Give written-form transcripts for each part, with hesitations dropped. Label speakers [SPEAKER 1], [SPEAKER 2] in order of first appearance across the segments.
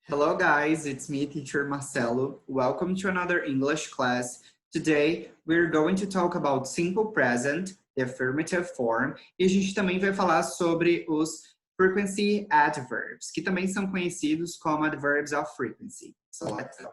[SPEAKER 1] Hello guys, it's me, teacher Marcelo. Welcome to another English class. Today, we're going to talk about simple present, the affirmative form, e a gente também vai falar sobre os frequency adverbs, que também são conhecidos como adverbs of frequency. So let's go.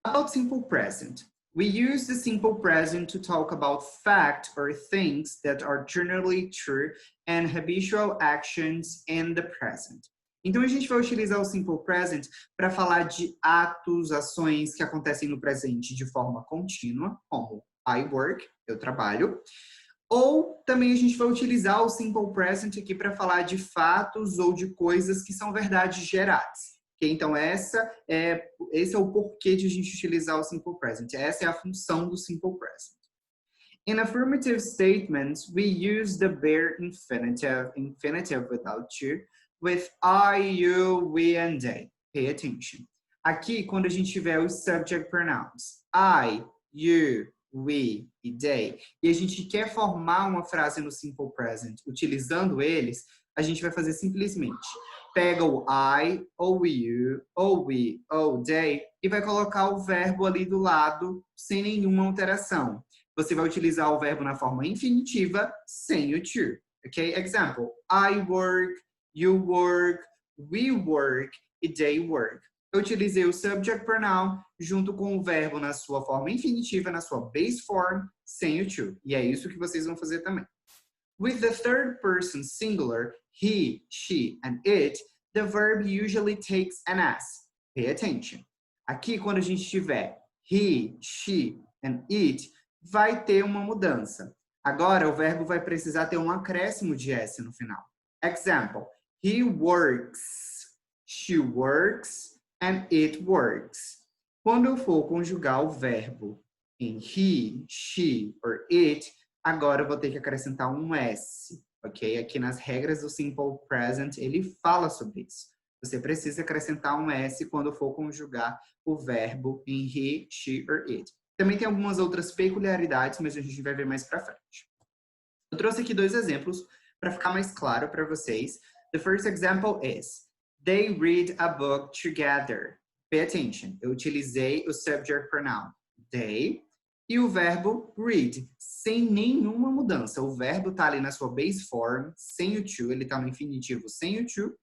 [SPEAKER 1] About simple present. We use the simple present to talk about fact or things that are generally true and habitual actions in the present. Então, a gente vai utilizar o simple present para falar de atos, ações que acontecem no presente de forma contínua, como I work, eu trabalho. Ou também a gente vai utilizar o simple present aqui para falar de fatos ou de coisas que são verdades gerais. Okay? Então, esse é o porquê de a gente utilizar o simple present. Essa é a função do simple present. In affirmative statements, we use the bare infinitive without you, with I, you, we, and they. Pay attention. Aqui, quando a gente tiver os subject pronouns, I, you, we e they, e a gente quer formar uma frase no simple present utilizando eles, a gente vai fazer simplesmente. Pega o I, ou o you, ou we, ou they, e vai colocar o verbo ali do lado, sem nenhuma alteração. Você vai utilizar o verbo na forma infinitiva, sem o to. Ok? Example, I work, you work, we work e they work. Eu utilizei o subject pronoun junto com o verbo na sua forma infinitiva, na sua base form, sem o to. E é isso que vocês vão fazer também. With the third person singular, he, she, and it, the verb usually takes an S. Pay attention. Aqui, quando a gente tiver he, she, and it, vai ter uma mudança. Agora, o verbo vai precisar ter um acréscimo de S no final. Example. He works, she works, and it works. Quando eu for conjugar o verbo em he, she or it, agora eu vou ter que acrescentar um S, ok? Aqui nas regras do Simple Present, ele fala sobre isso. Você precisa acrescentar um S quando for conjugar o verbo em he, she or it. Também tem algumas outras peculiaridades, mas a gente vai ver mais pra frente. Eu trouxe aqui dois exemplos para ficar mais claro para vocês. The first example is, they read a book together. Pay attention. Eu utilizei o subject pronoun they e o verbo read, sem nenhuma mudança. O verbo está ali na sua base form, sem o to, ele está no infinitivo sem o to,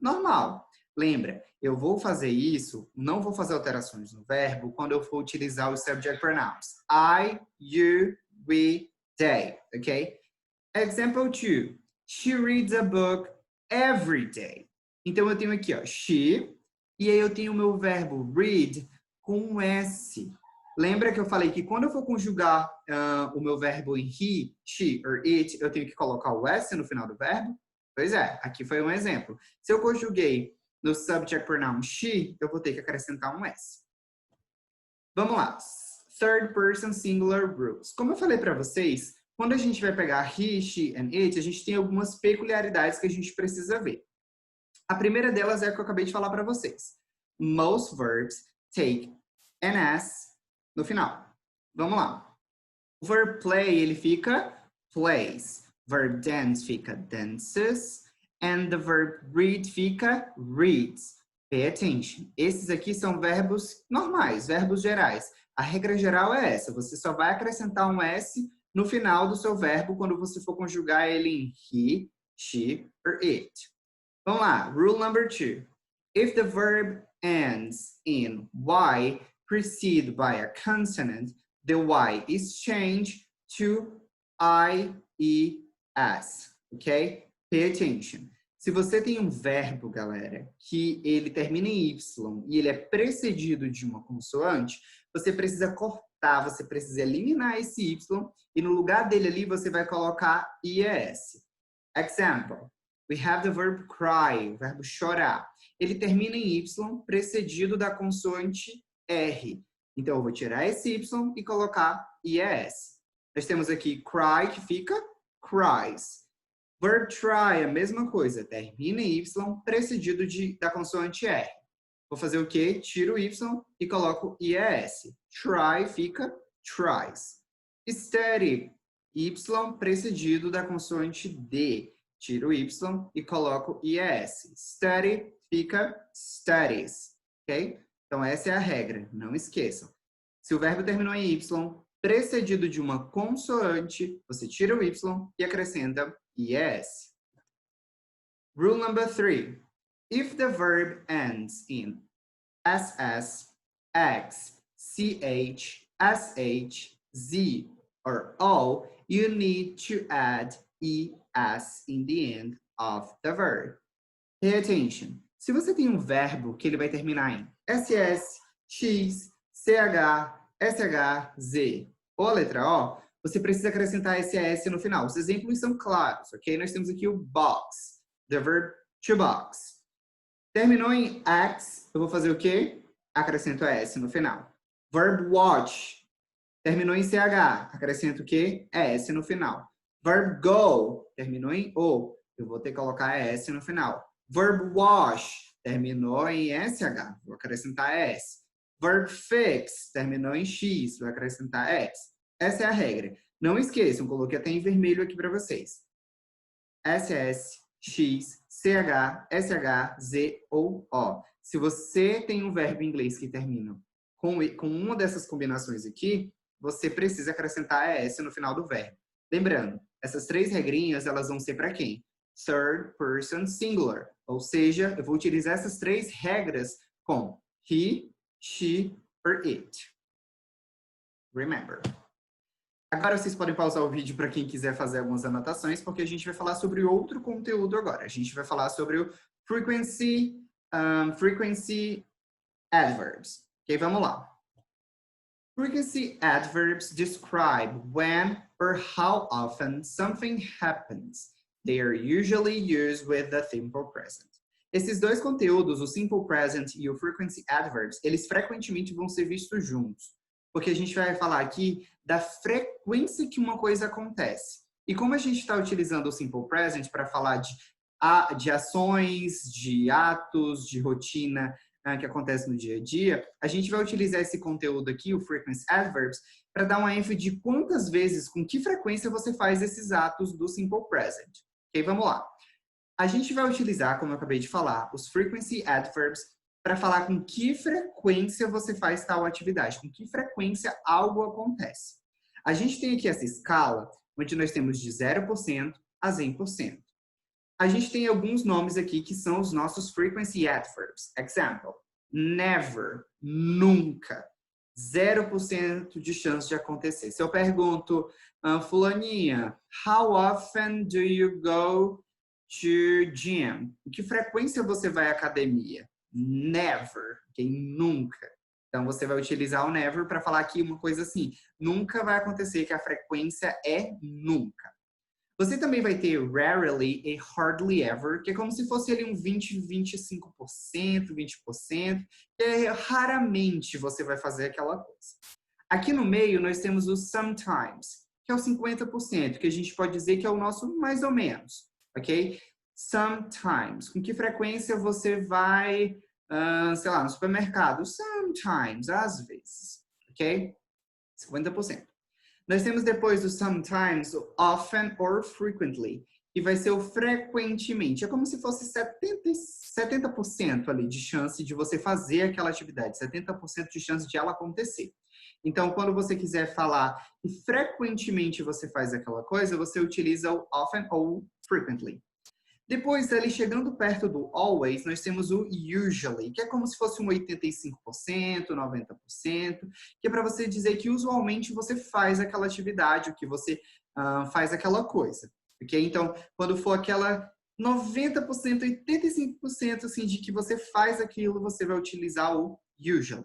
[SPEAKER 1] normal. Lembra, eu vou fazer isso, não vou fazer alterações no verbo quando eu for utilizar os subject pronouns. I, you, we, they, ok? Example 2. She reads a book every day. Então, eu tenho aqui, ó, she, e aí eu tenho o meu verbo read com um S. Lembra que eu falei que quando eu for conjugar o meu verbo em he, she or it, eu tenho que colocar o S no final do verbo? Pois é, aqui foi um exemplo. Se eu conjuguei no subject pronoun she, eu vou ter que acrescentar um S. Vamos lá. Third person singular rules. Como eu falei para vocês, quando a gente vai pegar he, she and it, a gente tem algumas peculiaridades que a gente precisa ver. A primeira delas é a que eu acabei de falar para vocês. Most verbs take an S no final. Vamos lá. O verb play, ele fica plays. Verb dance fica dances. And the verb read fica reads. Pay attention. Esses aqui são verbos normais, verbos gerais. A regra geral é essa. Você só vai acrescentar um S no final do seu verbo quando você for conjugar ele em he, she or it. Vamos lá. Rule number 2. If the verb ends in Y preceded by a consonant, the Y is changed to I-E-S. Ok? Pay attention. Se você tem um verbo, galera, que ele termina em Y e ele é precedido de uma consoante, você precisa cortar, você precisa eliminar esse Y e no lugar dele ali você vai colocar IES. Example. We have the verb cry, o verbo chorar. Ele termina em Y precedido da consoante R. Então, eu vou tirar esse Y e colocar IES. Nós temos aqui cry, que fica cries. Verb try, a mesma coisa. Termina em Y precedido da consoante R. Vou fazer o quê? Tiro o Y e coloco IES. Try fica tries. Study, Y precedido da consoante D. Tiro o Y e coloco IES. Study fica studies. ok? Então, essa é a regra, não esqueçam. Se o verbo terminou em Y, precedido de uma consoante, você tira o Y e acrescenta IS. Rule number 3. If the verb ends in SS, X, CH, SH, Z, or O, you need to add ES in the end of the verb. Pay attention. Se você tem um verbo que ele vai terminar em SS, X, CH, SH, Z ou a letra O, você precisa acrescentar SES no final. Os exemplos são claros, ok? Nós temos aqui o box, the verb to box. Terminou em X, eu vou fazer o quê? Acrescento S no final. Verb watch. Terminou em CH, acrescento o quê? S no final. Verb go. Terminou em O, eu vou ter que colocar S no final. Verb wash. Terminou em SH, vou acrescentar S. Verb fix. Terminou em X, vou acrescentar S. Essa é a regra. Não esqueçam, coloquei até em vermelho aqui para vocês. SS, X, CH, SH, Z ou O. Se você tem um verbo em inglês que termina com uma dessas combinações aqui, você precisa acrescentar S no final do verbo. Lembrando, essas 3 regrinhas, elas vão ser para quem? Third person singular. Ou seja, eu vou utilizar essas 3 regras com he, she or it. Remember. Agora vocês podem pausar o vídeo para quem quiser fazer algumas anotações, porque a gente vai falar sobre outro conteúdo agora. A gente vai falar sobre o frequency adverbs. Ok, vamos lá. Frequency adverbs describe when or how often something happens. They are usually used with the simple present. Esses dois conteúdos, o simple present e o frequency adverbs, eles frequentemente vão ser vistos juntos. Porque a gente vai falar aqui da frequência que uma coisa acontece. E como a gente está utilizando o simple present para falar de ações, de atos, de rotina que acontece no dia a dia, a gente vai utilizar esse conteúdo aqui, o frequency adverbs, para dar uma ênfase de quantas vezes, com que frequência você faz esses atos do simple present. Ok, vamos lá. A gente vai utilizar, como eu acabei de falar, os frequency adverbs para falar com que frequência você faz tal atividade, com que frequência algo acontece. A gente tem aqui essa escala, onde nós temos de 0% a 100%. A gente tem alguns nomes aqui que são os nossos frequency adverbs. Example, never, nunca. 0% de chance de acontecer. Se eu pergunto, fulaninha, how often do you go to gym? Em que frequência você vai à academia? Never, okay? Nunca. Então, você vai utilizar o never para falar aqui uma coisa assim. Nunca vai acontecer, que a frequência é nunca. Você também vai ter rarely e hardly ever, que é como se fosse ali um 20, 25%, 20%, que é raramente você vai fazer aquela coisa. Aqui no meio, nós temos o sometimes, que é o 50%, que a gente pode dizer que é o nosso mais ou menos, ok? Sometimes. Com que frequência você vai, sei lá, no supermercado? Sometimes, às vezes, ok? 50%. Nós temos depois o sometimes, o often or frequently, que vai ser o frequentemente. É como se fosse 70% ali de chance de você fazer aquela atividade, 70% de chance de ela acontecer. Então, quando você quiser falar que frequentemente você faz aquela coisa, você utiliza o often ou frequently. Depois, ali chegando perto do always, nós temos o usually, que é como se fosse um 85%, 90%, que é para você dizer que usualmente você faz aquela atividade, que você faz aquela coisa. Ok? Então, quando for aquela 90%, 85% assim, de que você faz aquilo, você vai utilizar o usually.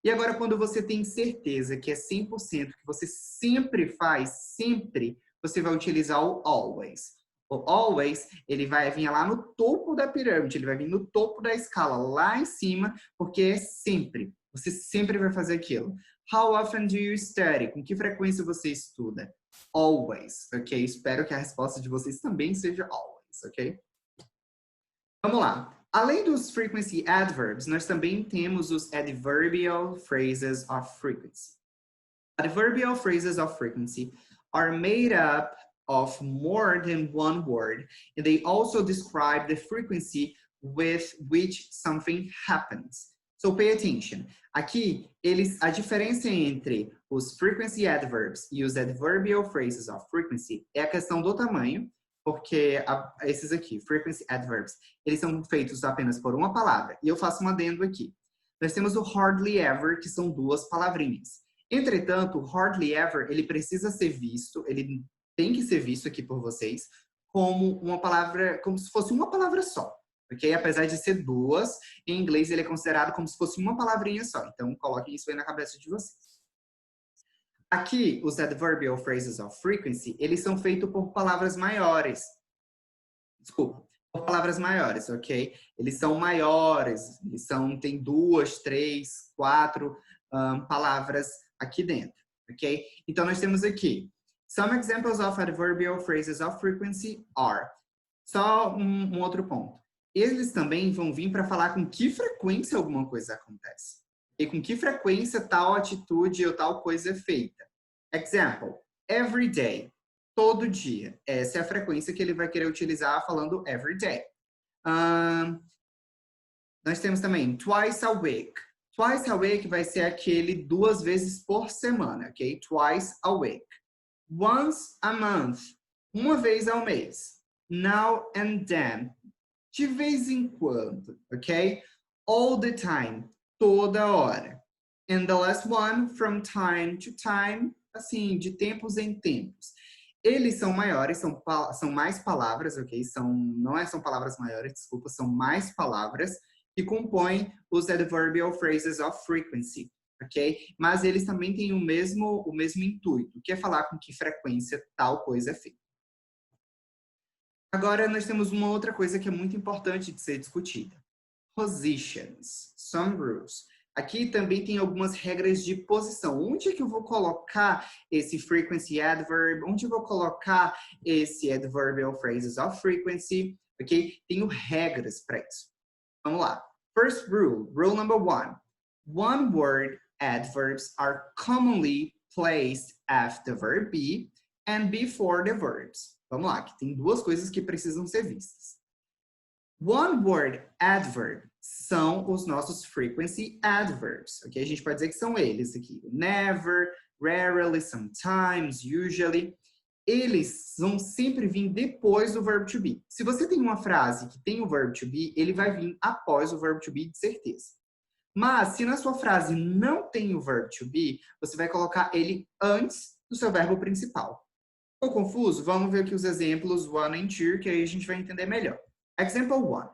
[SPEAKER 1] E agora, quando você tem certeza que é 100%, que você sempre faz, sempre, você vai utilizar o always. O always, ele vai vir lá no topo da pirâmide, ele vai vir no topo da escala, lá em cima, porque é sempre. Você sempre vai fazer aquilo. How often do you study? Com que frequência você estuda? Always, ok? Espero que a resposta de vocês também seja always, ok? Vamos lá. Além dos frequency adverbs, nós também temos os adverbial phrases of frequency. Adverbial phrases of frequency are made up of more than one word, and they also describe the frequency with which something happens. So pay attention. Aqui, a diferença entre os frequency adverbs e os adverbial phrases of frequency é a questão do tamanho, porque esses aqui, frequency adverbs, eles são feitos apenas por uma palavra. E eu faço um adendo aqui. Nós temos o hardly ever, que são 2 palavrinhas. Entretanto, o hardly ever, ele precisa ser visto, ele tem que ser visto aqui por vocês, como uma palavra, como se fosse uma palavra só. Ok? Apesar de ser 2, em inglês ele é considerado como se fosse uma palavrinha só. Então, coloquem isso aí na cabeça de vocês. Aqui, os adverbial phrases of frequency, eles são feitos por palavras maiores. Desculpa, por palavras maiores, ok? Eles são maiores, tem 2, 3, 4 palavras aqui dentro, ok? Então, nós temos aqui, some examples of adverbial phrases of frequency are. Só um outro ponto. Eles também vão vir para falar com que frequência alguma coisa acontece. E com que frequência tal atitude ou tal coisa é feita. Example, every day, todo dia. Essa é a frequência que ele vai querer utilizar falando every day. Nós temos também twice a week. Twice a week vai ser aquele 2 vezes por semana, ok? Twice a week. Once a month, uma vez ao mês. Now and then, de vez em quando, ok? All the time, toda hora. And the last one, from time to time, assim, de tempos em tempos. Eles são maiores, são mais palavras, ok? São palavras maiores, desculpa, são mais palavras que compõem os adverbial phrases of frequency, ok? Mas eles também têm o mesmo intuito, que é falar com que frequência tal coisa é feita. Agora, nós temos uma outra coisa que é muito importante de ser discutida. Positions, some rules. Aqui também tem algumas regras de posição. Onde é que eu vou colocar esse frequency adverb? Onde eu vou colocar esse adverbial phrases of frequency? Ok? Tenho regras para isso. Vamos lá. First rule, rule number 1. One word adverbs are commonly placed after the verb be and before the verbs. Vamos lá, que tem 2 coisas que precisam ser vistas. One word adverb são os nossos frequency adverbs, ok? A gente pode dizer que são eles aqui. Never, rarely, sometimes, usually. Eles vão sempre vir depois do verb to be. Se você tem uma frase que tem o verb to be, ele vai vir após o verb to be, de certeza. Mas, se na sua frase não tem o verb to be, você vai colocar ele antes do seu verbo principal. Ficou confuso? Vamos ver aqui os exemplos 1 and 2, que aí a gente vai entender melhor. Example 1.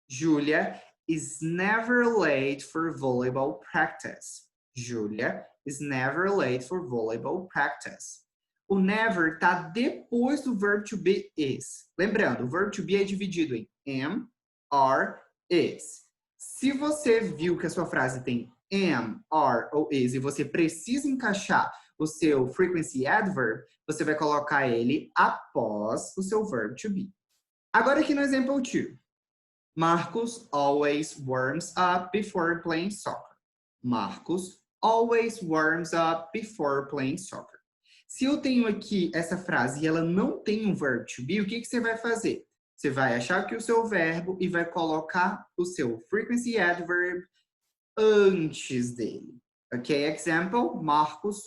[SPEAKER 1] Julia is never late for volleyball practice. Julia is never late for volleyball practice. O never está depois do verb to be is. Lembrando, o verb to be é dividido em am, are, is. Se você viu que a sua frase tem am, are ou is e você precisa encaixar o seu frequency adverb, você vai colocar ele após o seu verb to be. Agora aqui no example 2. Marcos always warms up before playing soccer. Marcos always warms up before playing soccer. Se eu tenho aqui essa frase e ela não tem um verb to be, o que você vai fazer? Você vai achar aqui o seu verbo e vai colocar o seu frequency adverb antes dele. Ok? Example, Marcos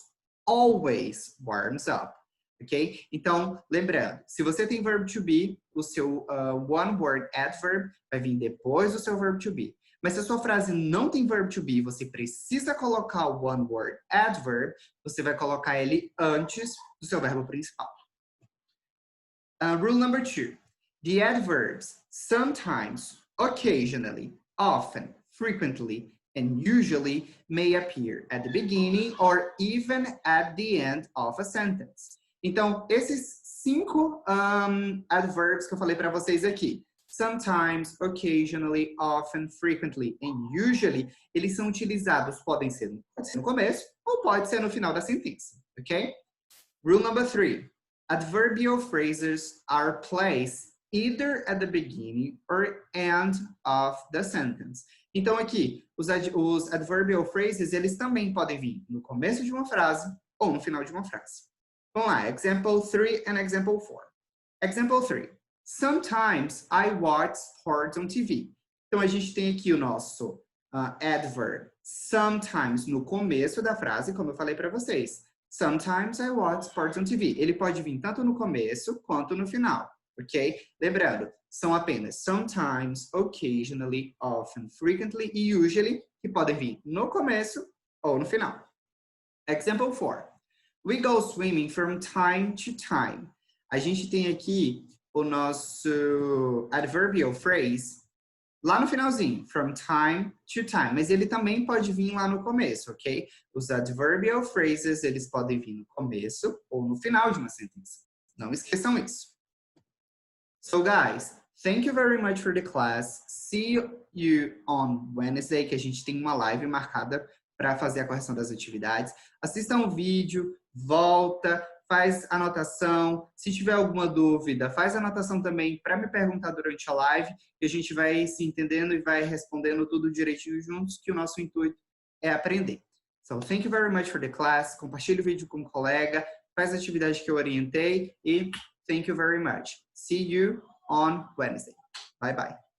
[SPEAKER 1] always warms up. Ok? Então, lembrando, se você tem verb to be, o seu one word adverb vai vir depois do seu verb to be. Mas se a sua frase não tem verb to be, você precisa colocar o one word adverb, você vai colocar ele antes do seu verbo principal. Rule number 2. The adverbs sometimes, occasionally, often, frequently, and usually may appear at the beginning or even at the end of a sentence. Então, esses 5 adverbs que eu falei para vocês aqui, sometimes, occasionally, often, frequently and usually, eles são utilizados, pode ser no começo ou pode ser no final da sentença, ok? Rule number 3. Adverbial phrases are placed either at the beginning or end of the sentence. Então aqui, os adverbial phrases, eles também podem vir no começo de uma frase ou no final de uma frase. Vamos lá, example 3 and example 4. Example 3. Sometimes I watch sports on TV. Então a gente tem aqui o nosso Adverb. Sometimes, no começo da frase, como eu falei para vocês. Sometimes I watch sports on TV. Ele pode vir tanto no começo quanto no final, ok? Lembrando, são apenas sometimes, occasionally, often, frequently e usually, que podem vir no começo ou no final. Example 4. We go swimming from time to time. A gente tem aqui o nosso adverbial phrase lá no finalzinho, from time to time, mas ele também pode vir lá no começo, ok? Os adverbial phrases, eles podem vir no começo ou no final de uma sentença. Não esqueçam isso. So guys, thank you very much for the class. See you on Wednesday, que a gente tem uma live marcada para fazer a correção das atividades. Assistam o vídeo, volta, faz anotação. Se tiver alguma dúvida, faz anotação também para me perguntar durante a live, e a gente vai se entendendo e vai respondendo tudo direitinho juntos, que o nosso intuito é aprender. So, thank you very much for the class. Compartilhe o vídeo com um colega, faz a atividade que eu orientei e thank you very much. See you on Wednesday. Bye, bye.